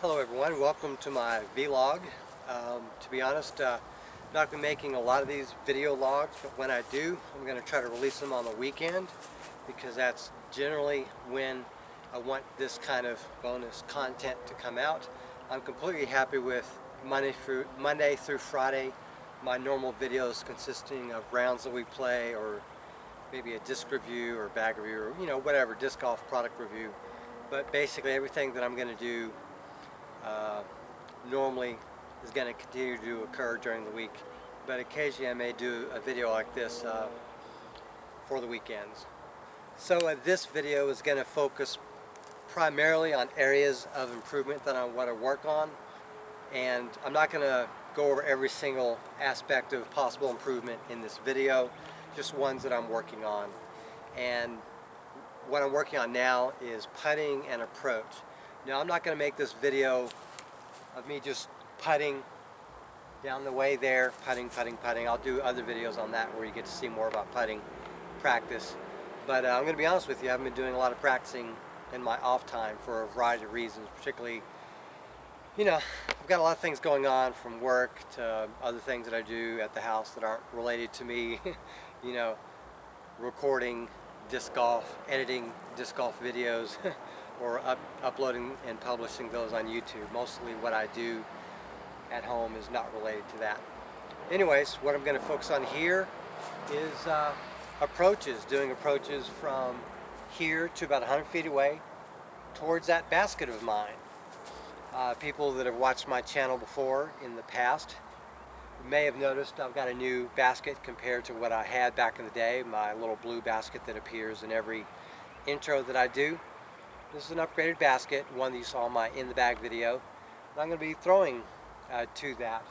Hello everyone, welcome to my vlog. To be honest, I'm not going to be making a lot of these video logs, but when I do, I'm going to try to release them on the weekend because that's generally when I want this kind of bonus content to come out. I'm completely happy with Monday through Friday, my normal videos consisting of rounds that we play or maybe a disc review or bag review or whatever, disc golf product review. But basically everything that I'm going to do normally is going to continue to occur during the week, but occasionally I may do a video like this for the weekends. So this video is going to focus primarily on areas of improvement that I want to work on, and I'm not going to go over every single aspect of possible improvement in this video, just ones that I'm working on. And what I'm working on now is putting and approach. Now I'm not going to make this video of me just putting down the way there, putting. I'll do other videos on that where you get to see more about putting practice. But I'm going to be honest with you, I haven't been doing a lot of practicing in my off time for a variety of reasons, particularly, I've got a lot of things going on from work to other things that I do at the house that aren't related to me, recording disc golf, editing disc golf videos, or uploading and publishing those on YouTube. Mostly what I do at home is not related to that. Anyways, what I'm going to focus on here is approaches, doing approaches from here to about 100 feet away towards that basket of mine. People that have watched my channel before in the past may have noticed I've got a new basket compared to what I had back in the day, my little blue basket that appears in every intro that I do. This is an upgraded basket, one that you saw in my In the Bag video. And I'm going to be throwing to that.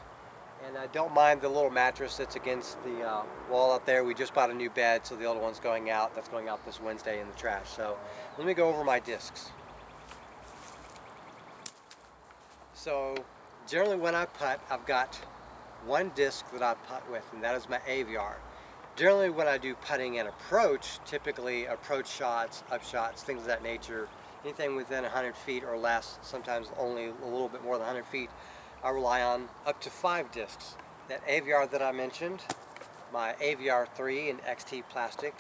And I don't mind the little mattress that's against the wall out there. We just bought a new bed, so the old one's going out. That's going out this Wednesday in the trash. So let me go over my discs. So generally when I putt, I've got one disc that I putt with, and that is my Aviar. Generally when I do putting and approach, typically approach shots, upshots, things of that nature, anything within 100 feet or less, sometimes only a little bit more than 100 feet, I rely on up to 5 discs. That Aviar that I mentioned, my Aviar 3 in XT plastic,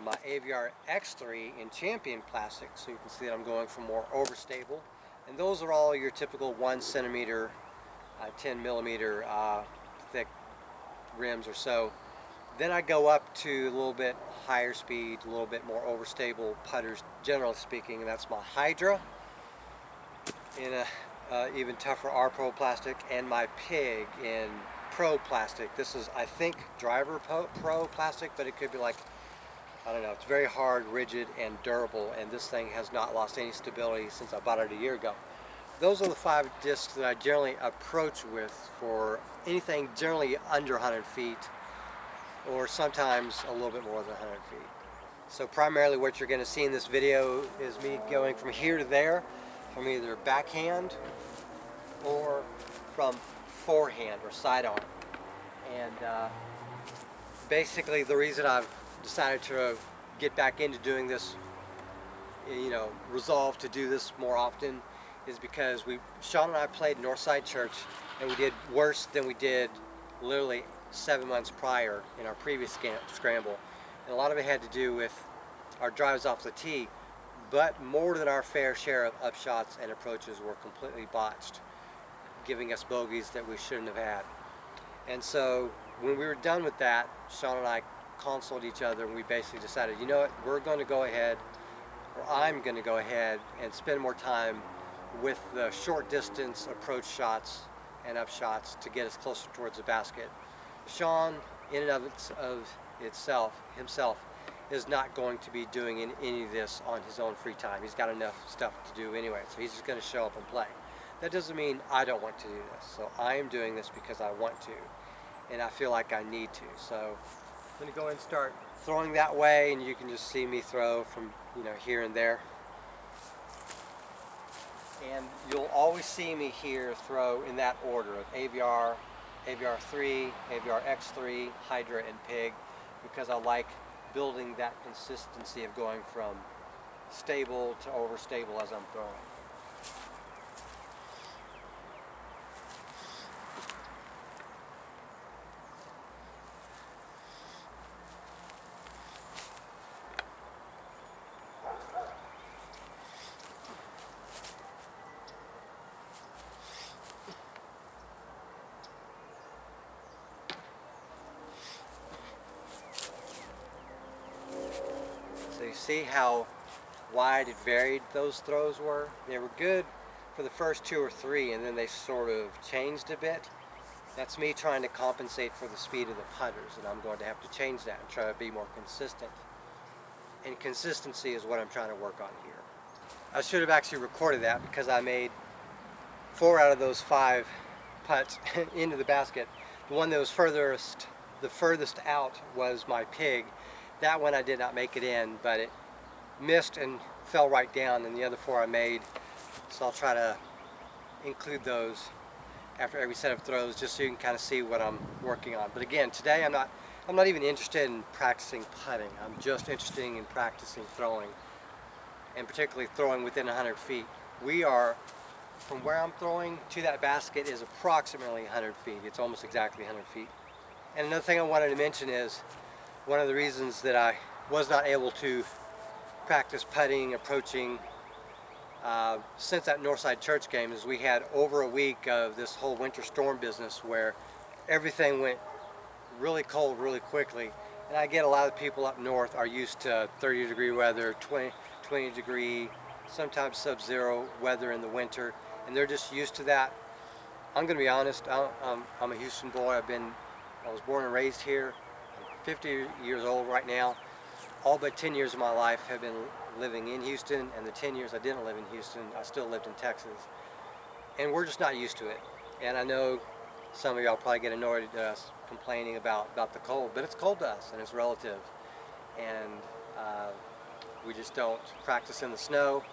my Aviar X3 in Champion plastic, so you can see that I'm going for more overstable. And those are all your typical 1 centimeter, 10 millimeter thick rims or so. Then I go up to a little bit higher speed, a little bit more overstable putters, generally speaking, and that's my Hydra in a even tougher R-Pro plastic, and my Pig in Pro plastic. This is, I think, Driver Pro plastic, but it could be like, I don't know, it's very hard, rigid, and durable, and this thing has not lost any stability since I bought it a year ago. Those are the 5 discs that I generally approach with for anything generally under 100 feet, or sometimes a little bit more than 100 feet. So primarily what you're going to see in this video is me going from here to there, from either backhand or from forehand or sidearm. And basically the reason I've decided to get back into doing this, resolve to do this more often, is because Sean and I played Northside Church, and we did worse than we did literally 7 months prior in our previous scramble. And a lot of it had to do with our drives off the tee, but more than our fair share of upshots and approaches were completely botched, giving us bogeys that we shouldn't have had. And so when we were done with that, Sean and I consulted each other, and we basically decided, you know what, we're going to go ahead, or I'm going to go ahead and spend more time with the short distance approach shots and upshots to get us closer towards the basket. Sean, in and of himself, is not going to be doing any of this on his own free time. He's got enough stuff to do anyway, so he's just going to show up and play. That doesn't mean I don't want to do this. So I am doing this because I want to, and I feel like I need to. So I'm going to go ahead and start throwing that way, and you can just see me throw from here and there. And you'll always see me here throw in that order of Aviar, Aviar 3, Aviar X3, Hydra, and Pig, because I like building that consistency of going from stable to overstable as I'm throwing. see how wide it varied those throws were? They were good for the first 2 or 3, and then they sort of changed a bit. That's me trying to compensate for the speed of the putters, and I'm going to have to change that and try to be more consistent. And consistency is what I'm trying to work on here. I should have actually recorded that because I made 4 out of those 5 putts into the basket. The one that was the furthest out was my pig. That one I did not make it in, but it missed and fell right down, and the other 4 I made. So I'll try to include those after every set of throws, just so you can kind of see what I'm working on. But again, today I'm not even interested in practicing putting. I'm just interested in practicing throwing, and particularly throwing within 100 feet. From where I'm throwing to that basket is approximately 100 feet. It's almost exactly 100 feet. And another thing I wanted to mention is one of the reasons that I was not able to practice putting, approaching, since that Northside Church game is we had over a week of this whole winter storm business where everything went really cold really quickly. And I get a lot of people up north are used to 30-degree weather, 20 degree, sometimes sub-zero weather in the winter, and they're just used to that. I'm going to be honest, I'm a Houston boy. I was born and raised here. I'm 50 years old right now. All but 10 years of my life have been living in Houston, and the 10 years I didn't live in Houston, I still lived in Texas. And we're just not used to it. And I know some of y'all probably get annoyed at us complaining about the cold, but it's cold to us and it's relative. And we just don't practice in the snow.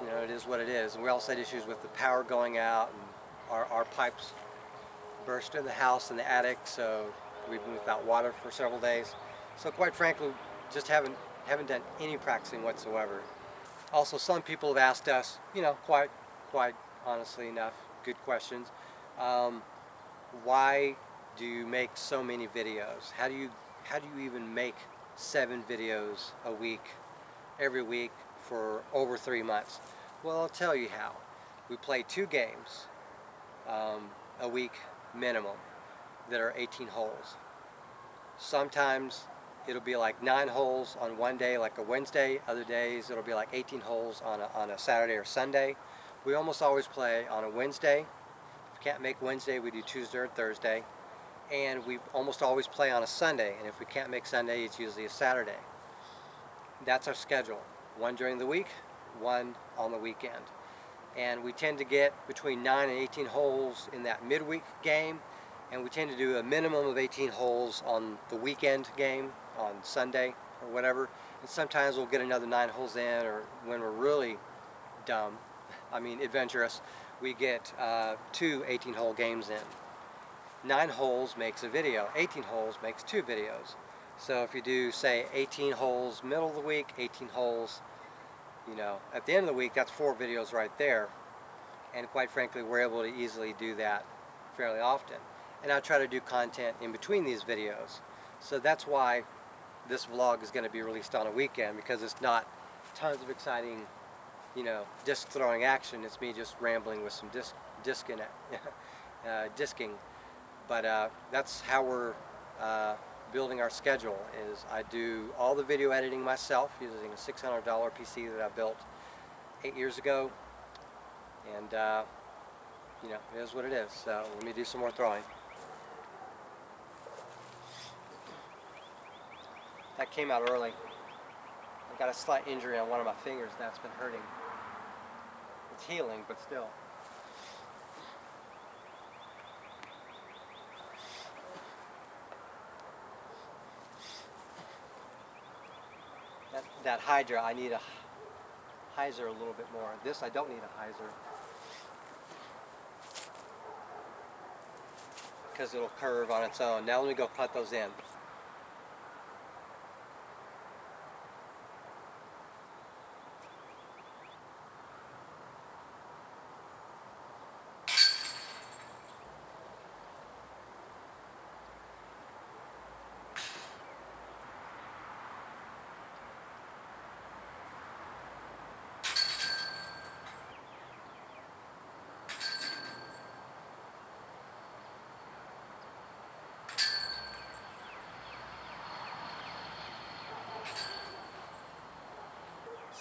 You know, it is what it is. And we also had issues with the power going out, and our pipes burst in the house in the attic, so we've been without water for several days. So quite frankly, just haven't done any practicing whatsoever. Also, some people have asked us, you know, quite honestly enough, good questions. Why do you make so many videos? How do you even make 7 videos a week, every week for over 3 months? Well, I'll tell you how. We play 2 games a week minimum that are 18 holes. Sometimes it'll be like 9 holes on one day, like a Wednesday. Other days it'll be like 18 holes on a Saturday or Sunday. We almost always play on a Wednesday. If we can't make Wednesday, we do Tuesday or Thursday. And we almost always play on a Sunday. And if we can't make Sunday, it's usually a Saturday. That's our schedule. 1 during the week, 1 on the weekend. And we tend to get between 9 and 18 holes in that midweek game. And we tend to do a minimum of 18 holes on the weekend game, on Sunday or whatever. And sometimes we'll get another 9 holes in, or when we're really adventurous, we get 2 18-hole games in. 9 holes makes a video. 18 holes makes 2 videos. So if you do, say, 18 holes middle of the week, 18 holes, you know, at the end of the week, that's 4 videos right there. And quite frankly, we're able to easily do that fairly often. And I try to do content in between these videos. So that's why this vlog is going to be released on a weekend, because it's not tons of exciting, you know, disc throwing action. It's me just rambling with some disking. But that's how we're building our schedule. Is I do all the video editing myself using a $600 PC that I built 8 years ago, and you know, it is what it is. So let me do some more throwing. That came out early. I got a slight injury on one of my fingers. That's been hurting. It's healing, but still. That Hydra, I need a hyzer a little bit more. This, I don't need a hyzer, because it'll curve on its own. Now let me go put those in.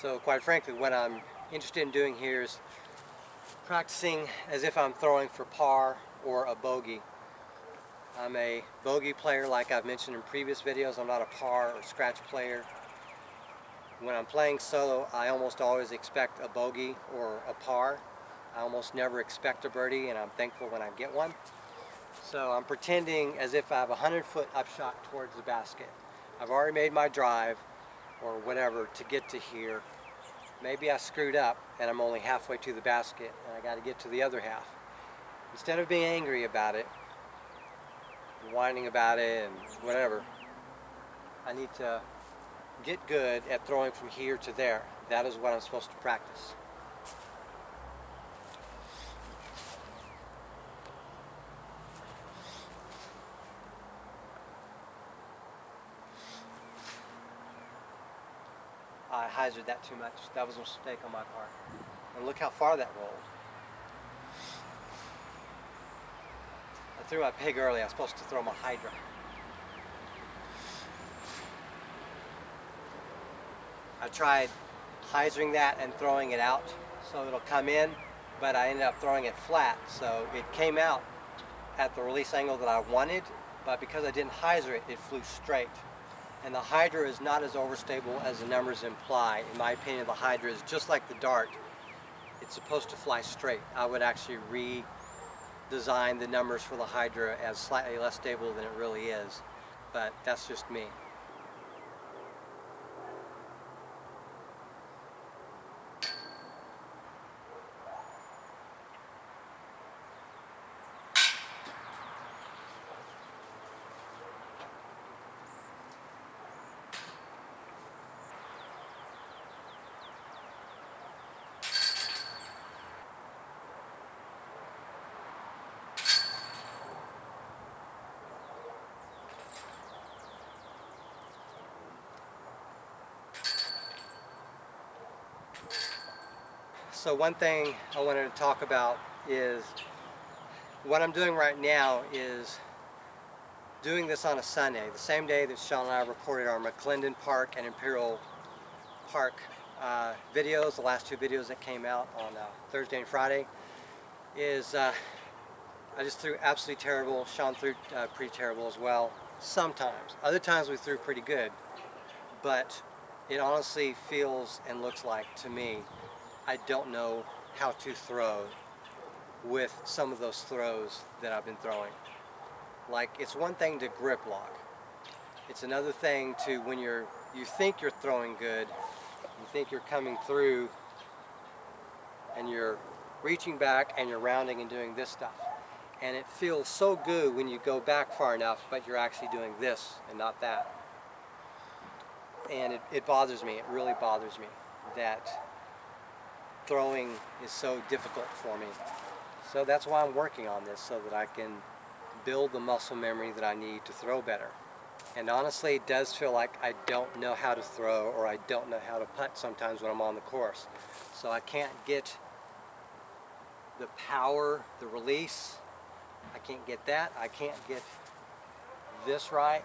So quite frankly, what I'm interested in doing here is practicing as if I'm throwing for par or a bogey. I'm a bogey player, like I've mentioned in previous videos. I'm not a par or scratch player. When I'm playing solo, I almost always expect a bogey or a par. I almost never expect a birdie, and I'm thankful when I get one. So I'm pretending as if I have a 100-foot upshot towards the basket. I've already made my drive or whatever to get to here. Maybe I screwed up and I'm only halfway to the basket and I got to get to the other half. Instead of being angry about it, whining about it and whatever, I need to get good at throwing from here to there. That is what I'm supposed to practice. I hyzered that too much. That was a mistake on my part. And look how far that rolled. I threw my pig early. I was supposed to throw my hydra. I tried hyzering that and throwing it out so it'll come in, but I ended up throwing it flat. So it came out at the release angle that I wanted, but because I didn't hyzer it, it flew straight. And the hydra is not as overstable as the numbers imply. In my opinion, the hydra is just like the dart. It's supposed to fly straight. I would actually redesign the numbers for the hydra as slightly less stable than it really is, but that's just me. So one thing I wanted to talk about is what I'm doing right now is doing this on a Sunday, the same day that Sean and I recorded our McClendon Park and Imperial Park videos, the last two videos that came out on Thursday and Friday. I just threw absolutely terrible. Sean threw pretty terrible as well. Sometimes. Other times we threw pretty good. But it honestly feels and looks like, to me, I don't know how to throw with some of those throws that I've been throwing. Like, it's one thing to grip lock. It's another thing to when you think you're throwing good, you think you're coming through, and you're reaching back and you're rounding and doing this stuff. And it feels so good when you go back far enough, but you're actually doing this and not that. And it bothers me, it really bothers me that throwing is so difficult for me. So that's why I'm working on this, so that I can build the muscle memory that I need to throw better. And honestly, it does feel like I don't know how to throw, or I don't know how to putt sometimes when I'm on the course. So I can't get the power, the release, I can't get that, I can't get this right,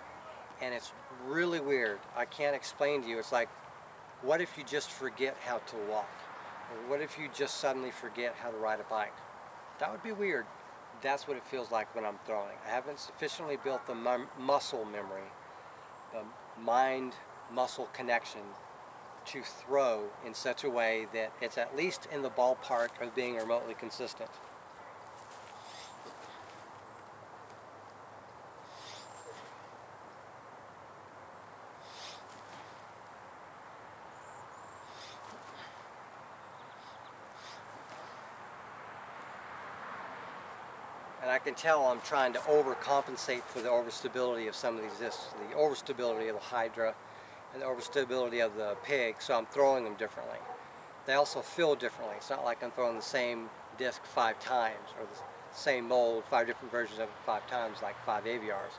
and it's really weird. I can't explain to you. It's like, what if you just forget how to walk? Or what if you just suddenly forget how to ride a bike? That would be weird. That's what it feels like when I'm throwing. I haven't sufficiently built the muscle memory, the mind-muscle connection to throw in such a way that it's at least in the ballpark of being remotely consistent. And I can tell I'm trying to overcompensate for the overstability of some of these discs, the overstability of the hydra and the overstability of the pig, so I'm throwing them differently. They also feel differently. It's not like I'm throwing the same disc 5 times, or the same mold, 5 different versions of it 5 times, like 5 aviars.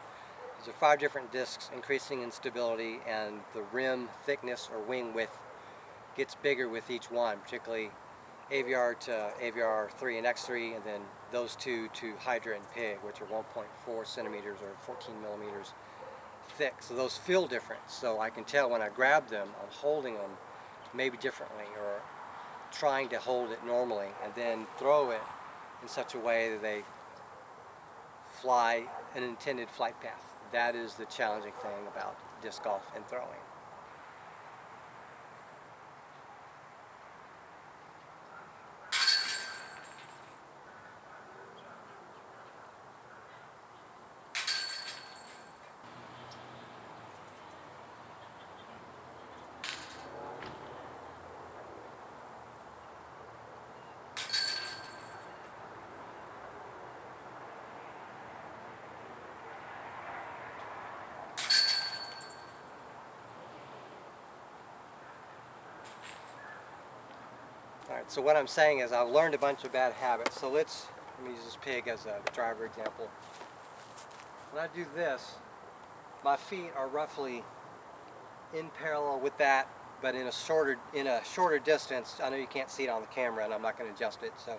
These are 5 different discs increasing in stability, and the rim thickness or wing width gets bigger with each one, particularly aviar to aviar 3 and X3, and then those two to hydra and pig, which are 1.4 centimeters or 14 millimeters thick. So those feel different. So I can tell when I grab them, I'm holding them maybe differently, or trying to hold it normally and then throw it in such a way that they fly an intended flight path. That is the challenging thing about disc golf and throwing. Alright, so what I'm saying is I've learned a bunch of bad habits. So let me use this pig as a driver example. When I do this, my feet are roughly in parallel with that, but in a shorter distance. I know you can't see it on the camera, and I'm not going to adjust it. So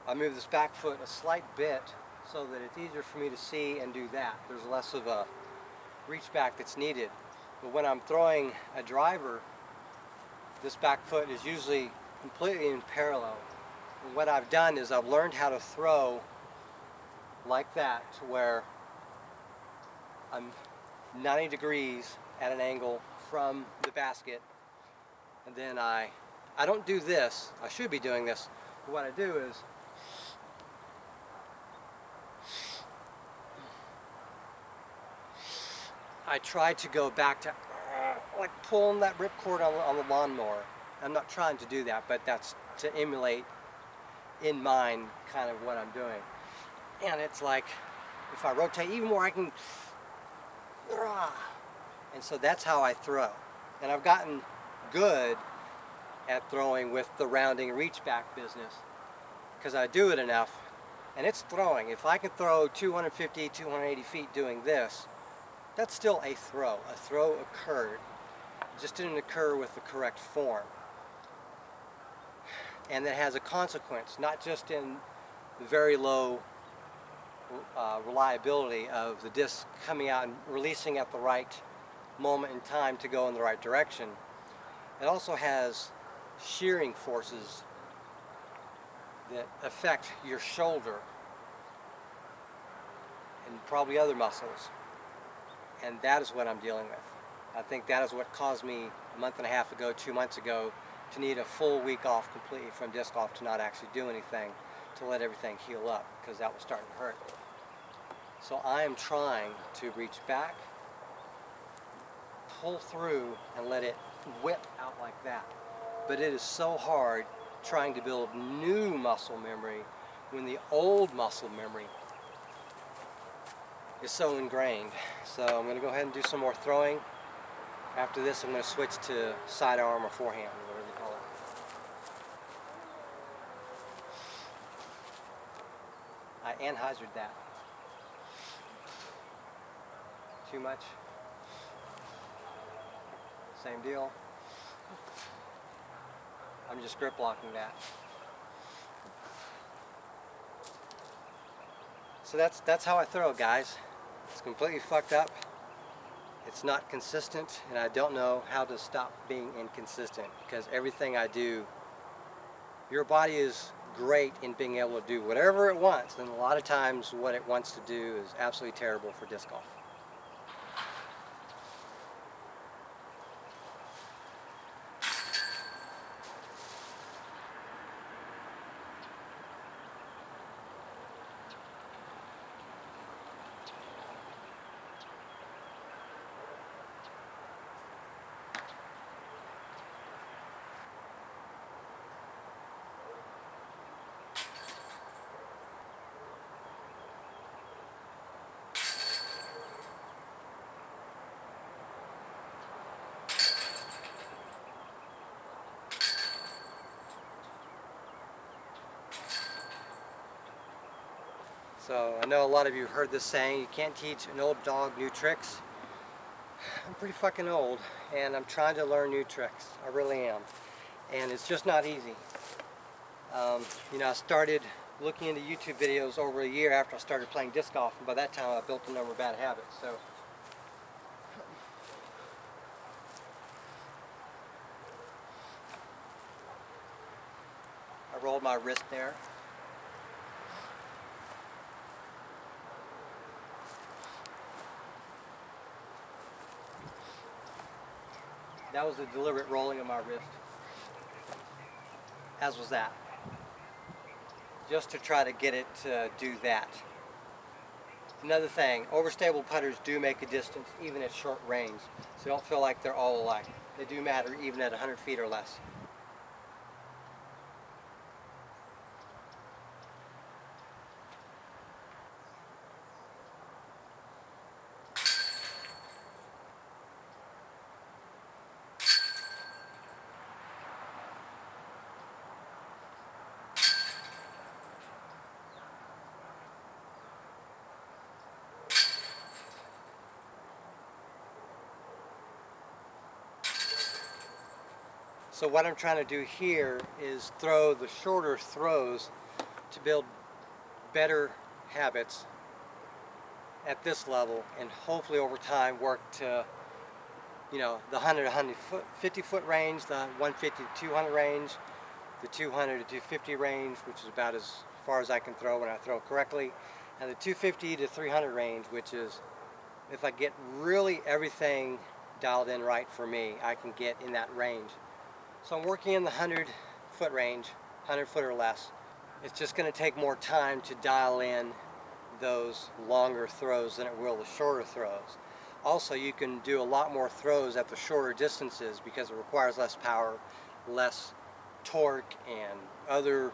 I move this back foot a slight bit so that it's easier for me to see and do that. There's less of a reach back that's needed. But when I'm throwing a driver, this back foot is usually completely in parallel. And what I've done is I've learned how to throw like that, to where I'm 90 degrees at an angle from the basket, and then I don't do this. I should be doing this. But what I do is I try to go back to like pulling that ripcord on the lawnmower. I'm not trying to do that, but that's to emulate in mind kind of what I'm doing. And it's like, if I rotate even more, I can, and so that's how I throw. And I've gotten good at throwing with the rounding reach back business, because I do it enough, and it's throwing. If I can throw 250, 280 feet doing this, that's still a throw. A throw occurred. It just didn't occur with the correct form. And that has a consequence, not just in the very low reliability of the disc coming out and releasing at the right moment in time to go in the right direction. It also has shearing forces that affect your shoulder and probably other muscles. And that is what I'm dealing with. I think that is what caused me a month and a half ago, 2 months ago, to need a full week off completely from disc golf, to not actually do anything, to let everything heal up, because that was starting to hurt. So I am trying to reach back, pull through, and let it whip out like that. But it is so hard trying to build new muscle memory when the old muscle memory is so ingrained. So I'm going to go ahead and do some more throwing. After this, I'm going to switch to sidearm or forehand, or whatever you call it. I Anheusered that. Too much? Same deal. I'm just grip locking that. So that's how I throw, guys. It's completely fucked up. It's not consistent, and I don't know how to stop being inconsistent, because everything I do, your body is great in being able to do whatever it wants, and a lot of times what it wants to do is absolutely terrible for disc golf. So I know a lot of you heard this saying, you can't teach an old dog new tricks. I'm pretty fucking old, and I'm trying to learn new tricks. I really am. And it's just not easy. You know, I started looking into YouTube videos over a year after I started playing disc golf, and by that time I built a number of bad habits. So rolled my wrist there. That was a deliberate rolling of my wrist, as was that. Just to try to get it to do that. Another thing, overstable putters do make a distance even at short range, so don't feel like they're all alike. They do matter even at 100 feet or less. So what I'm trying to do here is throw the shorter throws to build better habits at this level, and hopefully over time work to, you know, the 100 to 150 foot range, the 150 to 200 range, the 200 to 250 range, which is about as far as I can throw when I throw correctly, and the 250 to 300 range, which is if I get really everything dialed in right for me, I can get in that range. So I'm working in the 100 foot range, 100 foot or less. It's just going to take more time to dial in those longer throws than it will the shorter throws. Also, you can do a lot more throws at the shorter distances because it requires less power, less torque, and other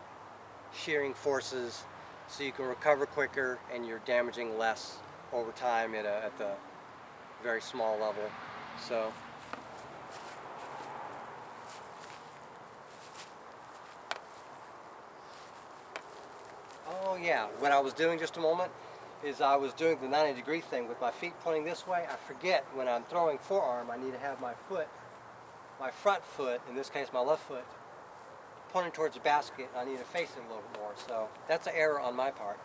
shearing forces, so you can recover quicker and you're damaging less over time at the very small level. So oh yeah, what I was doing just a moment is I was doing the 90-degree thing with my feet pointing this way. I forget when I'm throwing forearm, I need to have my foot, my front foot, in this case my left foot, pointing towards the basket. I need to face it a little bit more. So that's an error on my part.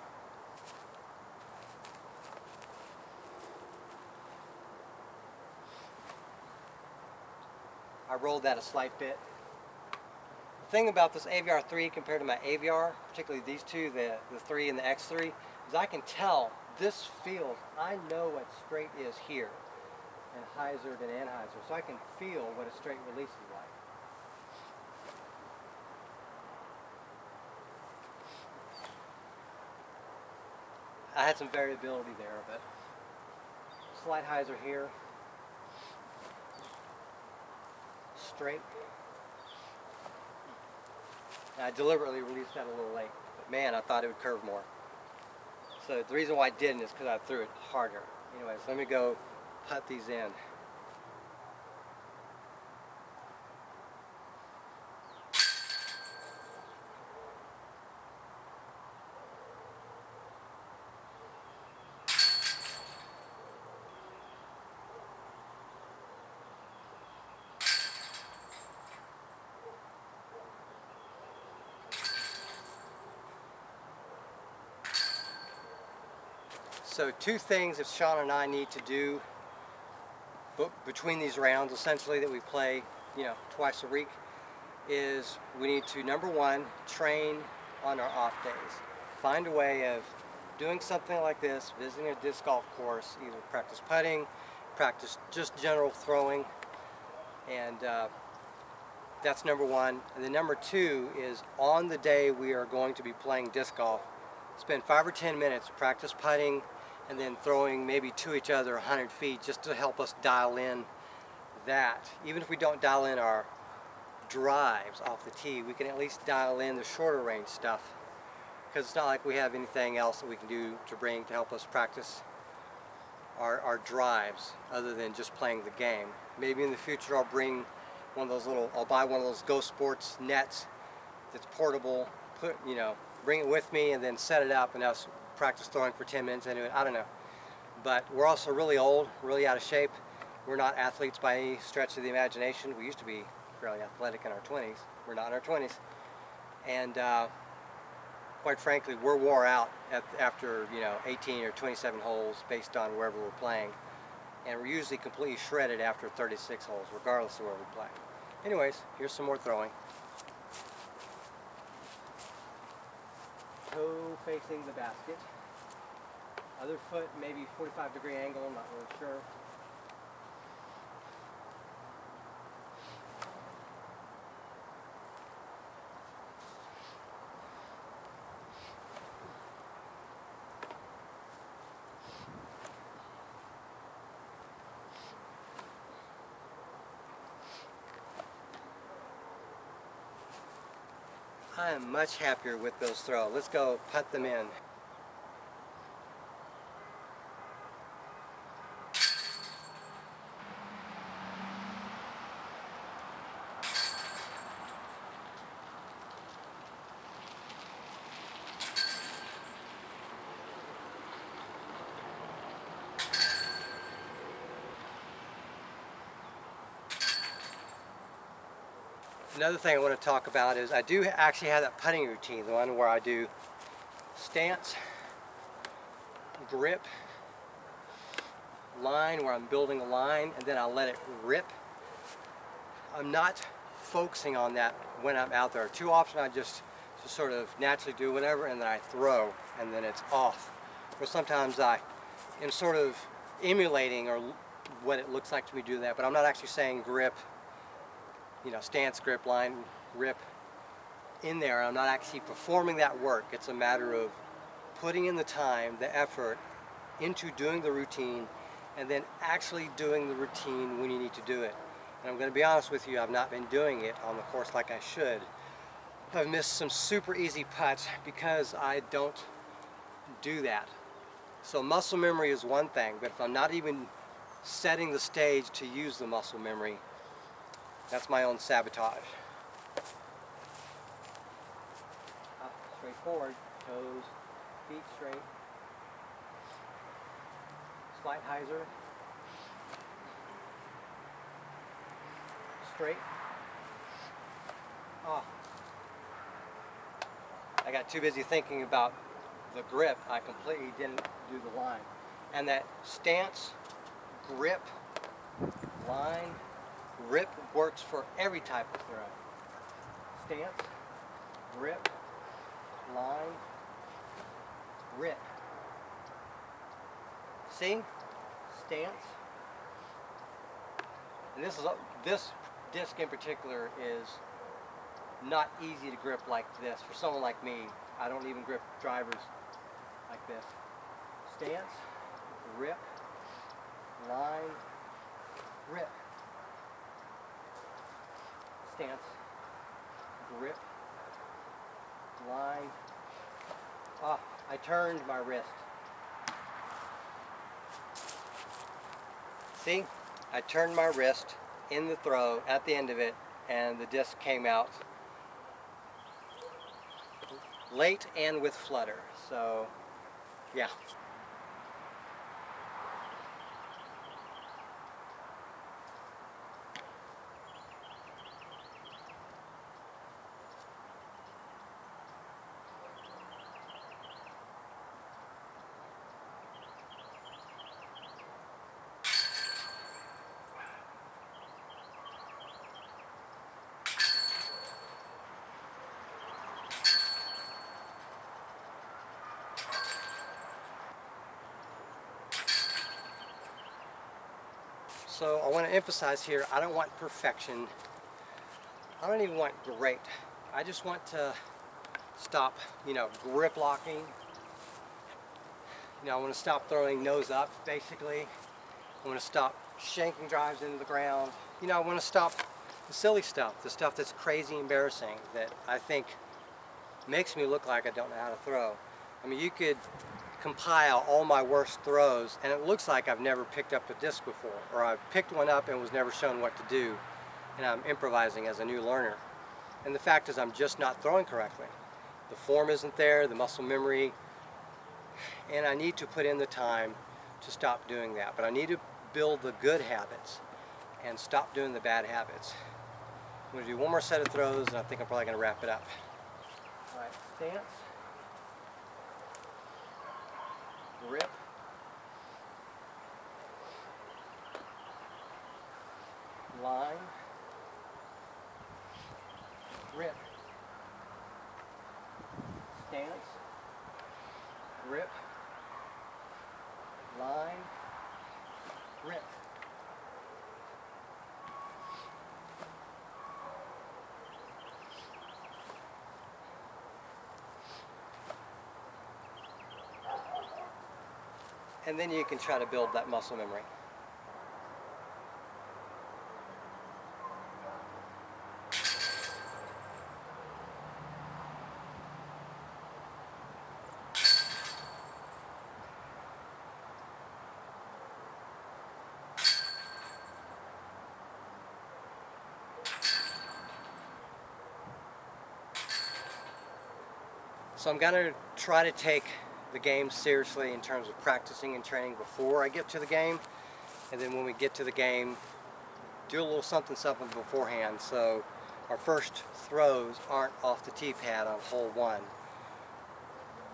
I rolled that a slight bit. The thing about this AVR 3 compared to my AVR, particularly these two, the 3 and the X3, is I can tell this feels, I know what straight is here, and hyzered and anhyzer, so I can feel what a straight release is like. I had some variability there, but slight hyzer here, straight. And I deliberately released that a little late, but man, I thought it would curve more. So the reason why I didn't is because I threw it harder. Anyways, let me go putt these in. So two things that Sean and I need to do between these rounds, essentially, that we play, you know, twice a week, is we need to, number one, train on our off days. Find a way of doing something like this, visiting a disc golf course, either practice putting, practice just general throwing, and that's number one. And then number two is on the day we are going to be playing disc golf, spend 5 or 10 minutes practice putting and then throwing maybe to each other 100 feet just to help us dial in that. Even if we don't dial in our drives off the tee, we can at least dial in the shorter range stuff, because it's not like we have anything else that we can do to bring to help us practice our drives other than just playing the game. Maybe in the future I'll bring one of those I'll buy one of those Go Sports nets that's portable, bring it with me and then set it up and us practice throwing for 10 minutes into it. I don't know. But we're also really old, really out of shape. We're not athletes by any stretch of the imagination. We used to be fairly athletic in our 20s. We're not in our 20s. And quite frankly, we're wore out after 18 or 27 holes based on wherever we're playing. And we're usually completely shredded after 36 holes, regardless of where we play. Anyways, here's some more throwing. toe facing the basket. Other foot maybe 45-degree angle, I'm not really sure. I am much happier with those throws. Let's go putt them in. Another thing I want to talk about is I do actually have that putting routine, the one where I do stance, grip, line, where I'm building a line, and then I'll let it rip. I'm not focusing on that when I'm out there. Too often I just sort of naturally do whatever, and then I throw, and then it's off. Or sometimes I am sort of emulating or what it looks like to me do that, but I'm not actually saying grip, you know, stance, grip, line, rip in there. I'm not actually performing that work. It's a matter of putting in the time, the effort into doing the routine, and then actually doing the routine when you need to do it. And I'm going to be honest with you, I've not been doing it on the course like I should. I've missed some super easy putts because I don't do that. So muscle memory is one thing, but if I'm not even setting the stage to use the muscle memory, that's my own sabotage. Up, straight forward, toes, feet straight. Slight hyzer. Straight. Oh. I got too busy thinking about the grip. I completely didn't do the line. And that stance, grip, line, rip works for every type of throw. Stance, grip, line, rip. See? Stance. And this disc in particular is not easy to grip like this. For someone like me, I don't even grip drivers like this. Stance, grip, line, rip. Stance, grip, line. Ah, I turned my wrist. See? I turned my wrist in the throw at the end of it, and the disc came out late and with flutter. So, yeah. So I want to emphasize here, I don't want perfection. I don't even want great. I just want to stop, grip locking. I want to stop throwing nose up, basically. I want to stop shanking drives into the ground. I want to stop the silly stuff, the stuff that's crazy embarrassing, that I think makes me look like I don't know how to throw. I mean, you could compile all my worst throws and it looks like I've never picked up a disc before, or I've picked one up and was never shown what to do, and I'm improvising as a new learner. And the fact is I'm just not throwing correctly. The form isn't there, the muscle memory, and I need to put in the time to stop doing that. But I need to build the good habits and stop doing the bad habits. I'm going to do one more set of throws and I think I'm probably going to wrap it up. All right, stance. Grip, line, grip, stance, rip, line, rip. And then you can try to build that muscle memory. So I'm going to try to take the game seriously in terms of practicing and training before I get to the game. And then when we get to the game, do a little something beforehand, so our first throws aren't off the tee pad on hole 1.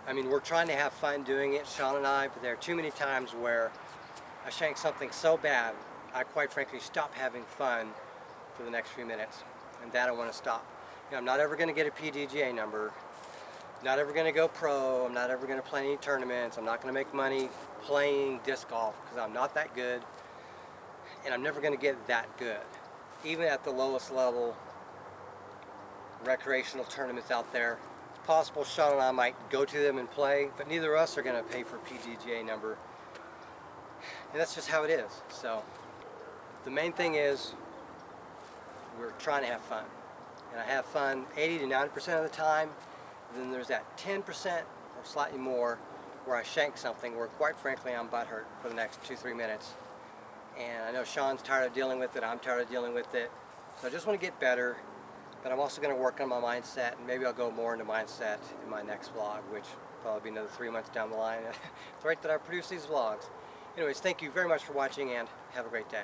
I mean, we're trying to have fun doing it, Sean and I, but there are too many times where I shank something so bad, I quite frankly stop having fun for the next few minutes. And that I want to stop. You know, I'm not ever going to get a PDGA number, not ever going to go pro, I'm not ever going to play any tournaments, I'm not going to make money playing disc golf because I'm not that good, and I'm never going to get that good. Even at the lowest level recreational tournaments out there, it's possible Sean and I might go to them and play, but neither of us are going to pay for a PDGA number. And that's just how it is. So the main thing is we're trying to have fun. And I have fun 80 to 90% of the time. And then there's that 10% or slightly more where I shank something where quite frankly I'm butthurt for the next 2-3 minutes. And I know Sean's tired of dealing with it, I'm tired of dealing with it. So I just want to get better, but I'm also going to work on my mindset, and maybe I'll go more into mindset in my next vlog, which will probably be another 3 months down the line. It's right that I produce these vlogs. Anyways, thank you very much for watching, and have a great day.